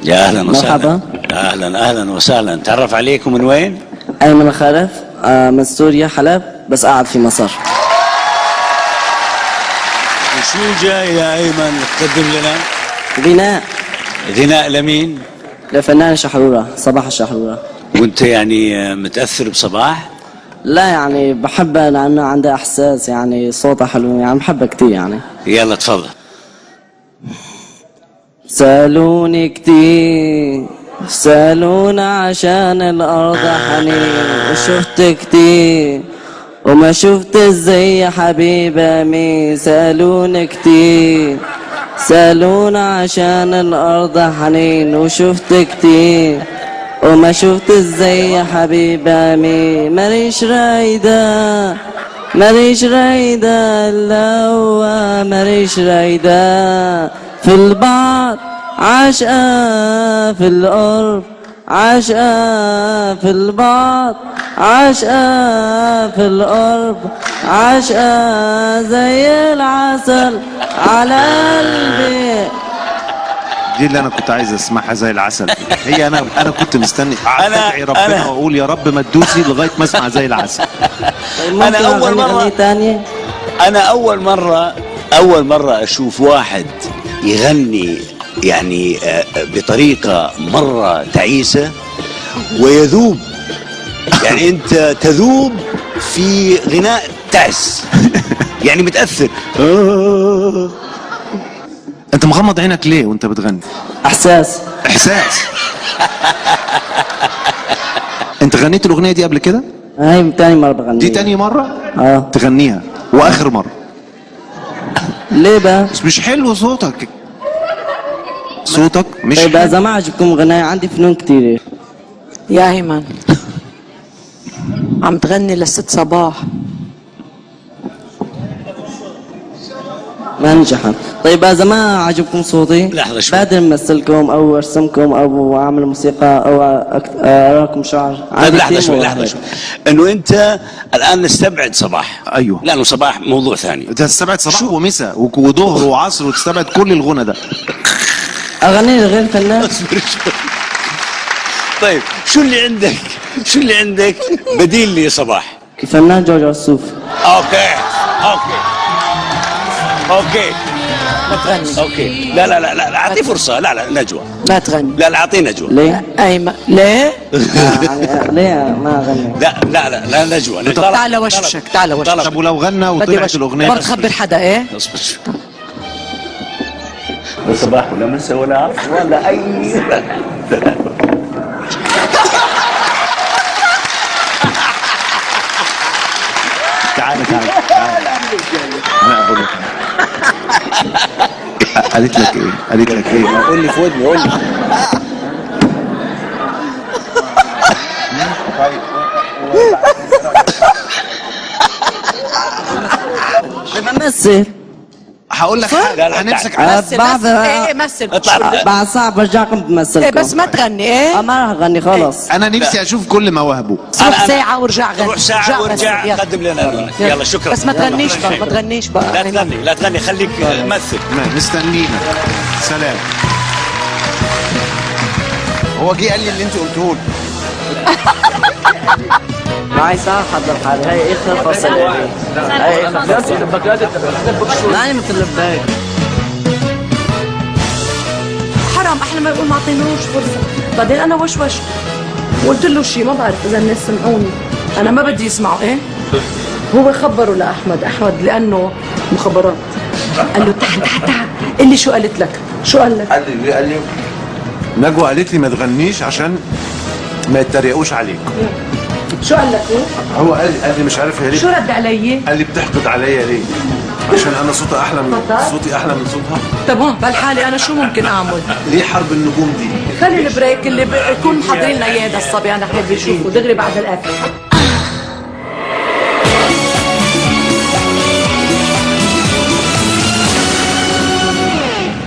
يا اهلا وسهلا. مرحبا. اهلا اهلا وسهلا. تعرف عليكم من وين؟ أيمن الخالف، من سوريا حلب، بس قاعد في مصر. وشو جاي يا ايمن تقدم لنا؟ غناء. غناء لمين؟ لفنان شحرورة، صباح الشحرورة. وانت يعني متاثر بصباح؟ لا يعني بحبها لأنه عندها إحساس، يعني صوتها حلو، يعني بحبها كتير يعني. يلا تفضل. سألوني كتير، سألونا عشان الأرض حنين، وشفت كتير وما شفت زي يا حبيبة مين. سألوني كتير، سألونا عشان الأرض حنين، وشفت كتير وما شفت زي يا حبيبة مين. ماليش رايدة، ماليش رايدة إلا هو، ماليش رايدة في البعض، عاشقة في القرب، عاشقة في البعض، عاشقة في القرب، عاشقة زي العسل على قلبي. دي اللي انا كنت عايز اسمعها زي العسل. هي انا كنت مستني ادعي ربنا واقول يا رب ما تدوسي لغايه ما اسمع زي العسل. انا اول مره اشوف واحد يغني يعني بطريقه مره تعيسه ويذوب. يعني انت تذوب في غناء تعس، يعني متاثر. انت مغمض عينك ليه وانت بتغني؟ احساس. احساس. انت غنيت الاغنيه دي قبل كده؟ هاي تاني مرة بغنيها. دي تاني مرة؟ اه تغنيها واخر مرة. ليه بقى؟ مش حلو صوتك. صوتك مش طيب حلو. اذا ما عجبكم غناية عندي فنون كتيرة. يا ايمن عم تغني للست صباح ما نجحت. طيب اذا ما عجبكم صوتي لحظة شوي. بقدر امثلكم او ارسمكم او اعمل موسيقى او اراكم شعر. طيب لحظة شوي. انه انت الان نستبعد صباح. ايوه. لانه صباح موضوع ثاني. تستبعد صباح ومساء وظهر وعصر وتستبعد كل الغنى ده. اغني لغير فنان. اصبر شوي. طيب شو اللي عندك بديل لصباح؟ الفنان جورج وسوف. اوكي ما تغني. اوكي. لا اعطيه فرصه. لا نجوى. ما تغني. لا اعطيه نجوى. ليه؟ ايمن ليه؟ ليه ما اغني؟ لا نجوى. تعال وشك، تعال وشك. طب ولو غنى وطلعت الاغنيه ما تخبر حدا ايه؟ اصبر شوي. لا صباح ولا مساء ولا عصر ولا اي. تعال انا اقول لك. قالت لك ايه؟ قول لي في ودني قول لي. بمثل. هقول لك حاجه. هنمسك مثل. بعد ساعة برجعكم بمثلكم. بس ما تغني ايه؟ ما راح اغني خلص. انا نفسي اشوف كل مواهبه. روح ساعة ورجع غني. روح ساعة ورجع قدم لنا. يلا شكرا. بس ما تغنيش بقى، ما تغنيش بقى. لا تغني خليك مثل. مستنينا. سلام. هو جه قال لي اللي انت قلته لي. معي ساعة حضر حالي. هاي اخر فصل. هاي اخر فصل. ماني مثل الباقي. حرام احنا ما يقول ما اعطيناهوش فرصه. بعدين انا وش قلت له شيء ما بعرف اذا الناس سمعوني، انا ما بدي يسمعوا. ايه هو خبره احمد لانه مخابرات. قال له تعال قل لي شو قالت لك. شو قال لك؟ قال لي نجوى قالت لي ما تغنيش عشان ما يتريقوش عليك. شو قال لك هو قال لي مش عارف يا ليه. شو رد علي؟ قال لي بتحقد عليا ليه؟ عشان انا صوتي احلى من صوتها. طب هون بهالحاله انا شو ممكن اعمل؟ ليه حرب النجوم دي؟ خلي البريك اللي بيكون محضرين لنا اياه الصبي، انا حابب يشوفه دغري بعد الاكل.